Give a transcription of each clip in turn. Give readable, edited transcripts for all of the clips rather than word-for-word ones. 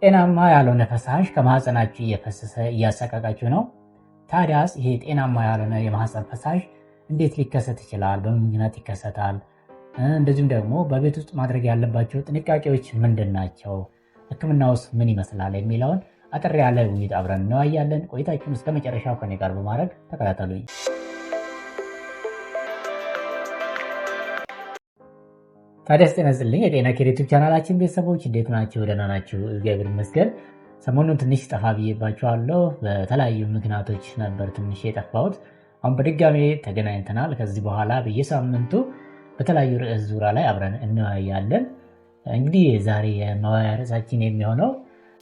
ጤናማ ያልሆነ ፈሳሽ ከማህፀናችሁ እየፈሰሰ እያሰቃቃችሁ ነው። ታዲያስ ይሄ ጤናማ ያልሆነ የማህፀን ፈሳሽ እንዴት ሊከሰት ይችላል? በምን ምክንያት ይከሰታል? እንደዚሁም ደግሞ በቤት ውስጥ ማድረግ ያለባቸው ጥንቃቄዎች ምንድን ናቸው? ሕክምናውስ ምን ይመስላል? የሚለውን አጠር ያለ ውይይት አብረን እንወያያለን። ቆይታችሁን እስከ መጨረሻው ከኔ ጋር በማድረግ ተከታተሉኝ። ታዲያስ ጤና ይስጥልኝ የጤና ኬር ዩቲዩብ ቻናላችን ቤተሰቦች እንዴት ናችሁ? ደህና ናችሁ? እግዚአብሔር ይመስገን። ሰሞኑን ትንሽ ጠፋ ብዬባችኋለሁ። በተለያዩ ምክንያቶች ነበር ትንሽ የጠፋሁት። አሁን በድጋሜ ተገናኝተናል። ከዚህ በኋላ በየሳምንቱ በተለያዩ ርዕስ ዙሪያ ላይ አብረን እንወያያለን። እንግዲህ ዛሬ የመወያያ ርዕሳችን የሚሆነው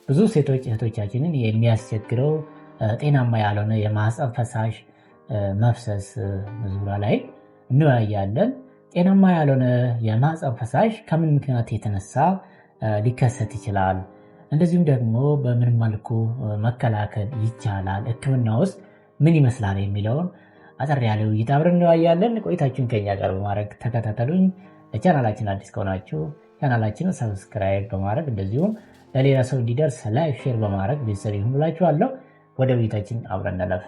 ብዙ ሴቶች እህቶቻችንን የሚያስቸግረው ጤናማ ያልሆነ የማህፀን ፈሳሽ መፍሰስ ዙሪያ ላይ እንወያያለን። ጤናማ ያልሆነ የማህፀን ፈሳሽ ከምን ምክንያት የተነሳ ሊከሰት ይችላል? እንደዚሁም ደግሞ በምን መልኩ መከላከል ይቻላል? ሕክምና ውስጥ ምን ይመስላል? የሚለውን አጠር ያለ ውይይት አብረን እንወያያለን። ቆይታችሁን ከኛ ጋር በማድረግ ተከታተሉኝ። ለቻናላችን አዲስ ከሆናችሁ ቻናላችንን ሰብስክራይብ በማድረግ እንደዚሁም ለሌላ ሰው እንዲደርስ ላይክ፣ ሼር በማድረግ ቤተሰብ ይሁን ብላችኋለሁ። ወደ ውይይታችን አብረን እንለፍ።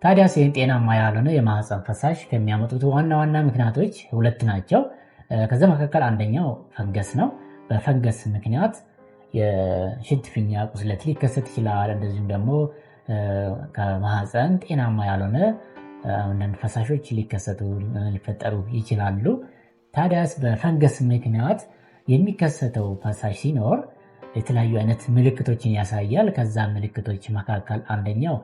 ታዲያስ ይህን ጤናማ ያልሆነ የማህፀን ፈሳሽ ከሚያመጡት ዋና ዋና ምክንያቶች ሁለት ናቸው። ከዛ መካከል አንደኛው ፈንገስ ነው። በፈንገስ ምክንያት የሽንት ፊኛ ቁስለት ሊከሰት ይችላል። እንደዚሁም ደግሞ ከማህፀን ጤናማ ያልሆነ አንዳንድ ፈሳሾች ሊፈጠሩ ይችላሉ። ታዲያስ በፈንገስ ምክንያት የሚከሰተው ፈሳሽ ሲኖር የተለያዩ አይነት ምልክቶችን ያሳያል። ከዛ ምልክቶች መካከል አንደኛው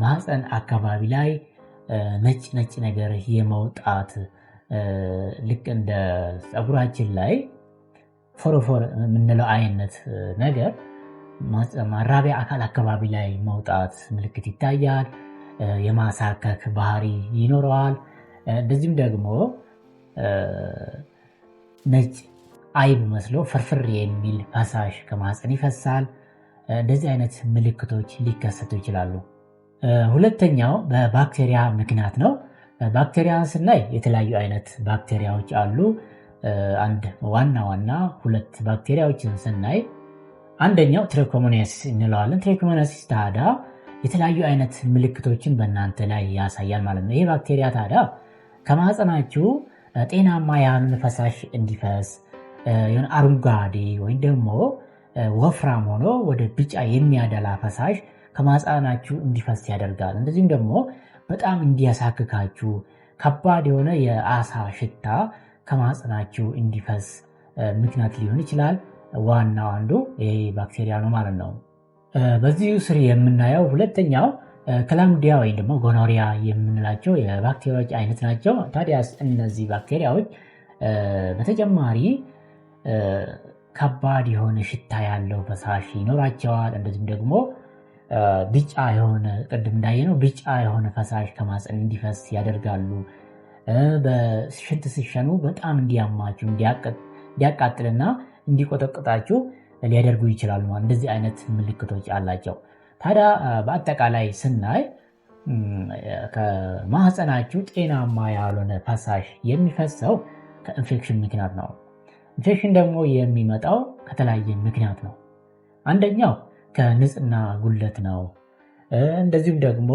ማህፀን አካባቢ ላይ ነጭ ነገር የመውጣት ልክ እንደ ፀጉራችን ላይ ፎረፎር የምንለው አይነት ነገር ማራቢያ አካል አካባቢ ላይ መውጣት ምልክት ይታያል። የማሳከክ ባህሪ ይኖረዋል። እንደዚሁም ደግሞ ነጭ አይብ መስሎ ፍርፍር የሚል ፈሳሽ ከማህፀን ይፈሳል። እንደዚህ አይነት ምልክቶች ሊከሰቱ ይችላሉ። ሁለተኛው በባክቴሪያ ምክንያት ነው። ባክቴሪያን ስናይ የተለያዩ አይነት ባክቴሪያዎች አሉ። አንድ ዋና ሁለት ባክቴሪያዎችን ስናይ አንደኛው ትሪኮሞናሲስ እንለዋለን። ትሪኮሞናሲስ ታዲያ የተለያዩ አይነት ምልክቶችን በእናንተ ላይ ያሳያል ማለት ነው። ይህ ባክቴሪያ ታዲያ ከማህፀናችሁ ጤናማ ያልሆነ ፈሳሽ እንዲፈስ የሆነ አረንጓዴ ወይም ደግሞ ወፍራም ሆኖ ወደ ቢጫ የሚያደላ ፈሳሽ ከማህፀናችሁ እንዲፈስ ያደርጋል። እንደዚሁም ደግሞ በጣም እንዲያሳክካችሁ ከባድ የሆነ የአሳ ሽታ ከማህፀናችሁ እንዲፈስ ምክንያት ሊሆን ይችላል። ዋናው አንዱ ይሄ ባክቴሪያ ነው ማለት ነው። በዚሁ ስር የምናየው ሁለተኛው ክላምዲያ ወይም ደግሞ ጎኖሪያ የምንላቸው የባክቴሪያዎች አይነት ናቸው። ታዲያስ እነዚህ ባክቴሪያዎች በተጨማሪ ከባድ የሆነ ሽታ ያለው ፈሳሽ ይኖራቸዋል። እንደዚሁም ደግሞ ቢጫ የሆነ ቅድም እንዳየነው ቢጫ የሆነ ፈሳሽ ከማህፀን እንዲፈስ ያደርጋሉ። በሽንት ሲሸኑ በጣም እንዲያማችሁ፣ እንዲያቃጥልና እንዲቆጠቅጣችሁ ሊያደርጉ ይችላሉ። እንደዚህ አይነት ምልክቶች አላቸው። ታዲያ በአጠቃላይ ስናይ ከማህፀናችሁ ጤናማ ያልሆነ ፈሳሽ የሚፈሰው ከኢንፌክሽን ምክንያት ነው። ኢንፌክሽን ደግሞ የሚመጣው ከተለያየ ምክንያት ነው። አንደኛው ከንጽህና ጉድለት ነው። እንደዚሁም ደግሞ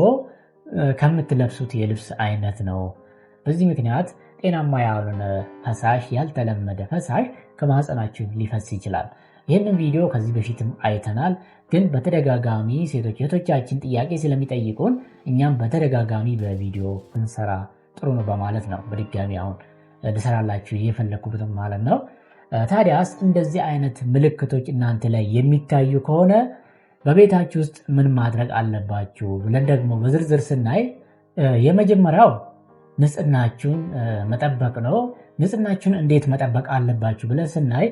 ከምትለብሱት የልብስ አይነት ነው። በዚህ ምክንያት ጤናማ ያልሆነ ፈሳሽ፣ ያልተለመደ ፈሳሽ ከማህፀናችሁ ሊፈስ ይችላል። ይህንን ቪዲዮ ከዚህ በፊትም አይተናል። ግን በተደጋጋሚ ሴቶች እህቶቻችን ጥያቄ ስለሚጠይቁን እኛም በተደጋጋሚ በቪዲዮ ብንሰራ ጥሩ ነው በማለት ነው በድጋሚ አሁን ልሰራላችሁ እየፈለግኩበትም ማለት ነው። ታዲያስ እንደዚህ አይነት ምልክቶች እናንተ ላይ የሚታዩ ከሆነ በቤታችሁ ውስጥ ምን ማድረግ አለባችሁ ብለን ደግሞ በዝርዝር ስናይ የመጀመሪያው ንጽህናችሁን መጠበቅ ነው። ንጽህናችሁን እንዴት መጠበቅ አለባችሁ ብለን ስናይ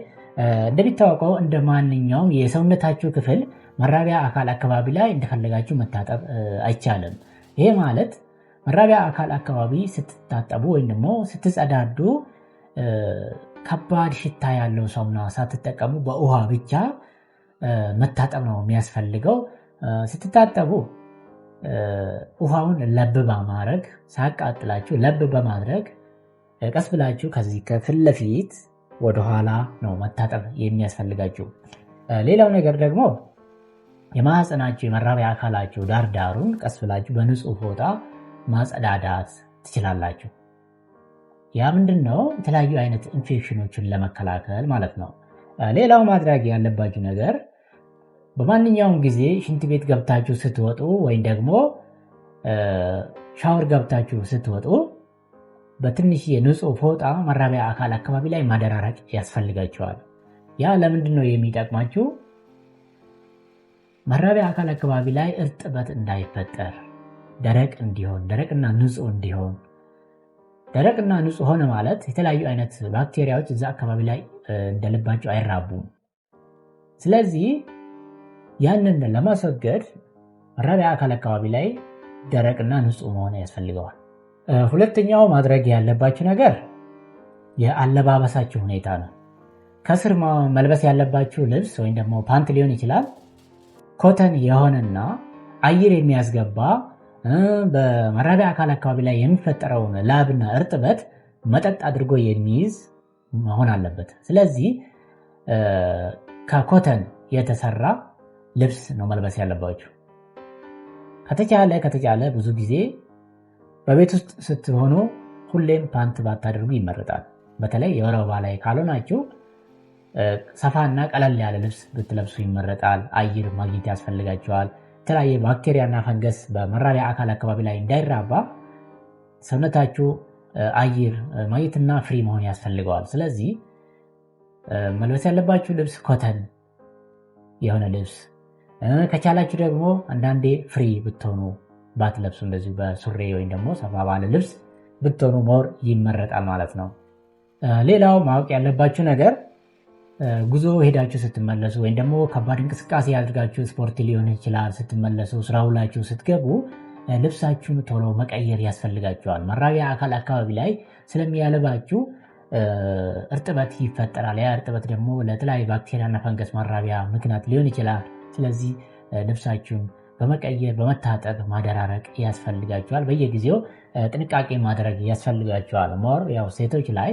እንደሚታወቀው እንደ ማንኛውም የሰውነታችሁ ክፍል መራቢያ አካል አካባቢ ላይ እንደፈለጋችሁ መታጠብ አይቻልም። ይሄ ማለት መራቢያ አካል አካባቢ ስትታጠቡ ወይም ደግሞ ስትጸዳዱ ከባድ ሽታ ያለው ሳሙና ሳትጠቀሙ በውሃ ብቻ መታጠብ ነው የሚያስፈልገው። ስትታጠቡ ውሃውን ለብ በማድረግ ሳያቃጥላችሁ ለብ በማድረግ ቀስ ብላችሁ ከዚህ ከፊት ለፊት ወደኋላ ነው መታጠብ የሚያስፈልጋችሁ። ሌላው ነገር ደግሞ የማህፀናችሁ የመራቢያ አካላችሁ ዳርዳሩን ቀስ ብላችሁ በንጹህ ፎጣ ማጸዳዳት ትችላላችሁ። ያ ምንድነው? የተለያዩ አይነት ኢንፌክሽኖችን ለመከላከል ማለት ነው። ሌላው ማድረግ ያለባችሁ ነገር በማንኛውም ጊዜ ሽንት ቤት ገብታችሁ ስትወጡ ወይም ደግሞ ሻወር ገብታችሁ ስትወጡ በትንሽ የንጹህ ፎጣ መራቢያ አካል አካባቢ ላይ ማደራረቅ ያስፈልጋችኋል። ያ ለምንድነው የሚጠቅማችሁ? መራቢያ አካል አካባቢ ላይ እርጥበት እንዳይፈጠር ደረቅ እንዲሆን፣ ደረቅና ንጹህ እንዲሆን። ደረቅና ንጹህ ሆነ ማለት የተለያዩ አይነት ባክቴሪያዎች እዛ አካባቢ ላይ እንደልባቸው አይራቡም። ስለዚህ ያንን ለማስወገድ መራቢያ አካል አካባቢ ላይ ደረቅና ንጹህ መሆን ያስፈልገዋል። ሁለተኛው ማድረግ ያለባችሁ ነገር የአለባበሳችሁ ሁኔታ ነው። ከስር መልበስ ያለባችሁ ልብስ ወይም ደግሞ ፓንት ሊሆን ይችላል ኮተን የሆነና አየር የሚያስገባ በመራቢያ አካል አካባቢ ላይ የሚፈጠረውን ላብና እርጥበት መጠጥ አድርጎ የሚይዝ መሆን አለበት። ስለዚህ ከኮተን የተሰራ ልብስ ነው መልበስ ያለባችሁ። ከተቻለ ብዙ ጊዜ በቤት ውስጥ ስትሆኑ ሁሌም ፓንት ባታደርጉ ይመረጣል። በተለይ የወር አበባ ላይ ካልሆናችሁ ሰፋና ቀለል ያለ ልብስ ብትለብሱ ይመረጣል። አየር ማግኘት ያስፈልጋቸዋል። የተለያየ ባክቴሪያና ፈንገስ በመራቢያ አካል አካባቢ ላይ እንዳይራባ ሰውነታችሁ አየር ማግኘትና ፍሪ መሆን ያስፈልገዋል። ስለዚህ መልበስ ያለባችሁ ልብስ ኮተን የሆነ ልብስ፣ ከቻላችሁ ደግሞ አንዳንዴ ፍሪ ብትሆኑ ባትለብሱ እንደዚሁ በሱሪ ወይም ደግሞ ሰፋ ባለ ልብስ ብትሆኑ ሞር ይመረጣል ማለት ነው። ሌላው ማወቅ ያለባችሁ ነገር ጉዞ ሄዳችሁ ስትመለሱ ወይም ደግሞ ከባድ እንቅስቃሴ ያድርጋችሁ ስፖርት ሊሆን ይችላል ስትመለሱ ስራ ውላችሁ ስትገቡ ልብሳችሁን ቶሎ መቀየር ያስፈልጋችኋል። መራቢያ አካል አካባቢ ላይ ስለሚያለባችሁ እርጥበት ይፈጠራል። ያ እርጥበት ደግሞ ለተለያዩ ባክቴሪያና ፈንገስ መራቢያ ምክንያት ሊሆን ይችላል። ስለዚህ ልብሳችሁን በመቀየር በመታጠብ ማደራረቅ ያስፈልጋችኋል። በየጊዜው ጥንቃቄ ማድረግ ያስፈልጋችኋል። ሞር ያው ሴቶች ላይ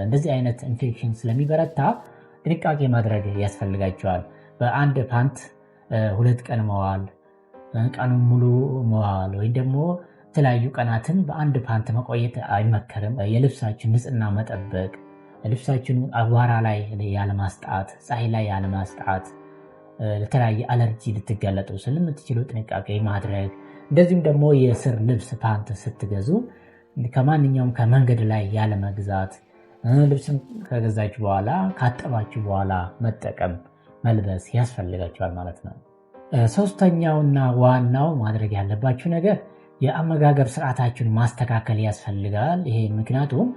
እንደዚህ አይነት ኢንፌክሽን ስለሚበረታ ጥንቃቄ ማድረግ ያስፈልጋቸዋል። በአንድ ፓንት 2 ቀን መዋል፣ ቀኑን ሙሉ መዋል ወይም ደግሞ የተለያዩ ቀናትን በአንድ ፓንት መቆየት አይመከርም። የልብሳችን ንጽህና መጠበቅ፣ ልብሳችን አቧራ ላይ ያለማስጣት፣ ፀሐይ ላይ ያለማስጣት፣ ለተለያየ አለርጂ ልትጋለጡ ስለምትችሉ ጥንቃቄ ማድረግ። እንደዚሁም ደግሞ የስር ልብስ ፓንት ስትገዙ ከማንኛውም ከመንገድ ላይ ያለመግዛት፣ ልብስም ከገዛችሁ በኋላ ካጠባችሁ በኋላ መጠቀም መልበስ ያስፈልጋችኋል ማለት ነው። ሶስተኛውና ዋናው ማድረግ ያለባችሁ ነገር የአመጋገብ ስርዓታችሁን ማስተካከል ያስፈልጋል። ይሄ ምክንያቱም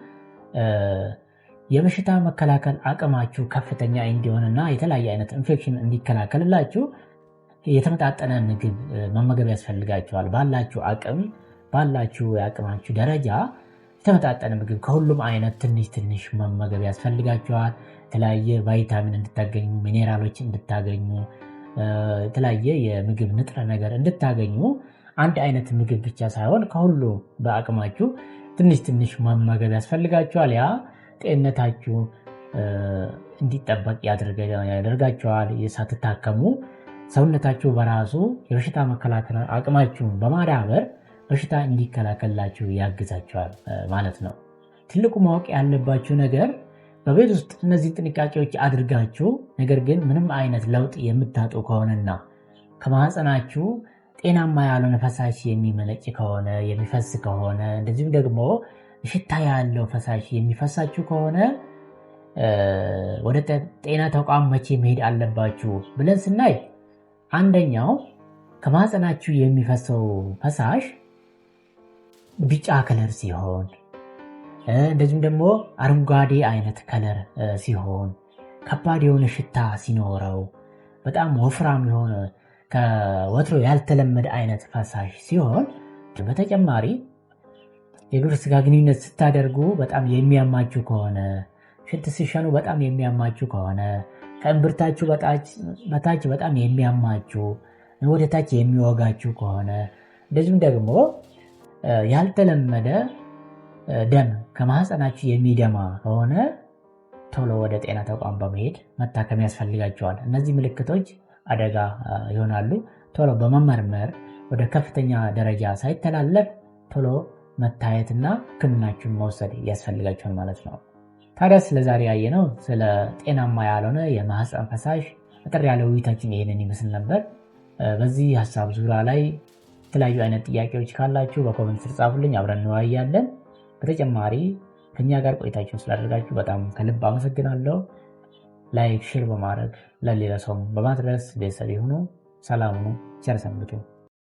የበሽታ መከላከል አቅማችሁ ከፍተኛ እንዲሆንና የተለያየ አይነት ኢንፌክሽን እንዲከላከልላችሁ የተመጣጠነ ምግብ መመገብ ያስፈልጋችኋል። ባላችሁ አቅም ባላችሁ የአቅማችሁ ደረጃ የተመጣጠነ ምግብ ከሁሉም አይነት ትንሽ መመገብ ያስፈልጋችኋል። የተለያየ ቫይታሚን እንድታገኙ፣ ሚኔራሎች እንድታገኙ፣ የተለያየ የምግብ ንጥረ ነገር እንድታገኙ አንድ አይነት ምግብ ብቻ ሳይሆን ከሁሉ በአቅማችሁ ትንሽ መመገብ ያስፈልጋችኋል። ያ ጤንነታችሁ እንዲጠበቅ ያደርጋችኋል። ሳትታከሙ ሰውነታችሁ በራሱ የበሽታ መከላከል አቅማችሁን በማዳበር በሽታ እንዲከላከላችሁ ያግዛችኋል ማለት ነው። ትልቁ ማወቅ ያለባችሁ ነገር በቤት ውስጥ እነዚህ ጥንቃቄዎች አድርጋችሁ ነገር ግን ምንም አይነት ለውጥ የምታጡ ከሆነና ከማህፀናችሁ ጤናማ ያልሆነ ፈሳሽ የሚመነጭ ከሆነ የሚፈስ ከሆነ እንደዚሁም ደግሞ ሽታ ያለው ፈሳሽ የሚፈሳችሁ ከሆነ ወደ ጤና ተቋም መቼ መሄድ አለባችሁ ብለን ስናይ አንደኛው ከማህፀናችሁ የሚፈሰው ፈሳሽ ቢጫ ከለር ሲሆን እንደዚሁም ደግሞ አረንጓዴ አይነት ከለር ሲሆን ከባድ የሆነ ሽታ ሲኖረው በጣም ወፍራም የሆነ ከወትሮ ያልተለመደ አይነት ፈሳሽ ሲሆን በተጨማሪ የግብረ ስጋ ግንኙነት ስታደርጉ በጣም የሚያማችሁ ከሆነ ሽንት ሲሸኑ በጣም የሚያማችሁ ከሆነ ከእምብርታችሁ በታች በጣም የሚያማችሁ ወደ ታች የሚወጋችሁ ከሆነ እንደዚሁም ደግሞ ያልተለመደ ደም ከማህፀናችሁ የሚደማ ከሆነ ቶሎ ወደ ጤና ተቋም በመሄድ መታከም ያስፈልጋቸዋል። እነዚህ ምልክቶች አደጋ ይሆናሉ። ቶሎ በመመርመር ወደ ከፍተኛ ደረጃ ሳይተላለፍ ቶሎ መታየትና ሕክምናችሁን መውሰድ ያስፈልጋቸዋል ማለት ነው። ታዲያ ስለዛሬ ያየነው ስለ ጤናማ ያልሆነ የማህፀን ፈሳሽ አጠር ያለ ውይይታችን ይሄንን ይመስል ነበር። በዚህ ሀሳብ ዙሪያ ላይ የተለያዩ አይነት ጥያቄዎች ካላችሁ በኮሜንት ስር ጻፉልኝ፣ አብረን እንወያያለን። በተጨማሪ ከኛ ጋር ቆይታችሁን ስላደረጋችሁ በጣም ከልብ አመሰግናለሁ። ላይክ፣ ሼር በማድረግ ለሌላ ሰው በማድረስ ቤተሰብ ይሁኑ። ሰላም ሁኑ። ቸር ሰንብቱ።